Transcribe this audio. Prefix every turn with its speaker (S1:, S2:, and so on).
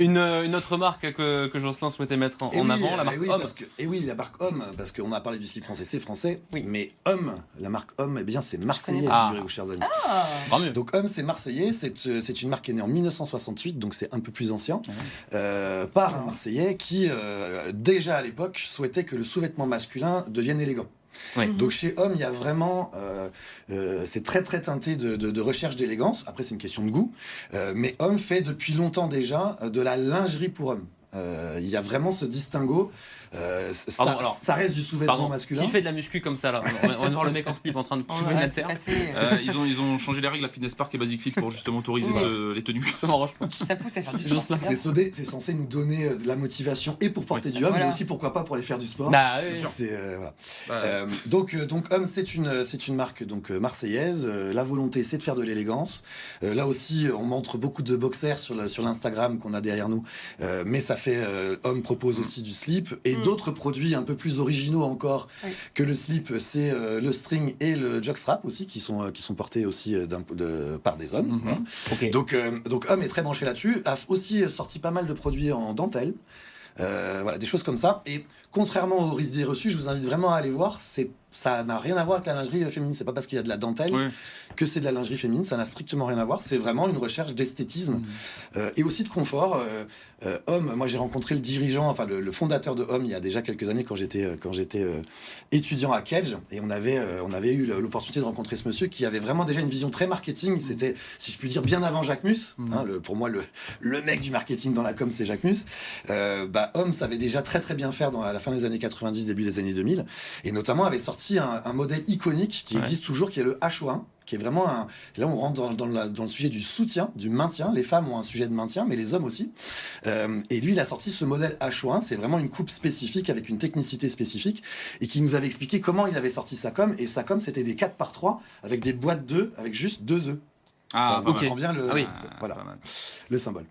S1: Une autre marque que Jocelyn souhaitait mettre en avant, la marque Homme.
S2: La marque Homme, parce qu'on a parlé du slip français, c'est français,
S1: Oui.
S2: mais Homme, la marque Homme, eh bien c'est marseillais, figurez-vous, chers amis.
S1: Tant mieux.
S2: Donc Homme, c'est marseillais, c'est une marque qui est née en 1968, donc c'est un peu plus ancien, par un Marseillais qui, déjà à l'époque, souhaitait que le sous-vêtement masculin devienne élégant.
S1: Oui.
S2: Donc chez Homme, il y a vraiment, c'est très très teinté de recherche d'élégance. Après, c'est une question de goût, mais Homme fait depuis longtemps déjà de la lingerie pour hommes. Il y a vraiment ce distinguo. Ça reste du sous-vêtement masculin.
S1: Qui fait de la muscu comme ça là? On va voir le mec en slip en train de cuver une haltère.
S3: Ils ont changé les règles à Fitness Park et Basic Fit pour justement autoriser les tenues.
S1: Ça m'arrange pas.
S4: Ça pousse à faire du sport.
S2: C'est censé nous donner de la motivation et pour porter du homme, mais aussi pourquoi pas pour aller faire du sport.
S1: Bah oui.
S2: Voilà. Donc Homme, c'est une marque donc marseillaise. La volonté, c'est de faire de l'élégance. Là aussi, on montre beaucoup de boxers sur l'Instagram qu'on a derrière nous, mais ça fait Homme propose aussi du slip et d'autres produits un peu plus originaux encore que le slip, c'est le string et le jockstrap aussi qui sont portés aussi par des hommes. Voilà.
S1: Okay.
S2: Donc Homme est très branché là-dessus, a aussi sorti pas mal de produits en dentelle. Voilà, des choses comme ça. Et contrairement aux idées reçues, je vous invite vraiment à aller voir. Ça n'a rien à voir avec la lingerie féminine. C'est pas parce qu'il y a de la dentelle que c'est de la lingerie féminine. Ça n'a strictement rien à voir. C'est vraiment une recherche d'esthétisme et aussi de confort. Homme, moi j'ai rencontré le dirigeant, enfin le fondateur de Homme il y a déjà quelques années quand j'étais étudiant à Kedge, et on avait eu l'opportunité de rencontrer ce monsieur qui avait vraiment déjà une vision très marketing. C'était, si je puis dire, bien avant Jacques Mus. Pour moi, le mec du marketing dans la com, c'est Jacques Mus. Homme savait déjà très très bien faire à la fin des années 90, début des années 2000, et notamment avait sorti un modèle iconique qui existe toujours, qui est le HO1, qui est vraiment là on rentre dans le sujet du soutien, du maintien. Les femmes ont un sujet de maintien, mais les hommes aussi. Et lui, il a sorti ce modèle HO1, c'est vraiment une coupe spécifique avec une technicité spécifique, et qui nous avait expliqué comment il avait sorti sa com. Et sa com, c'était des 4x3 avec des boîtes d'œufs, avec juste 2 œufs.
S3: Ah,
S2: on comprend bien
S1: oui.
S2: le symbole.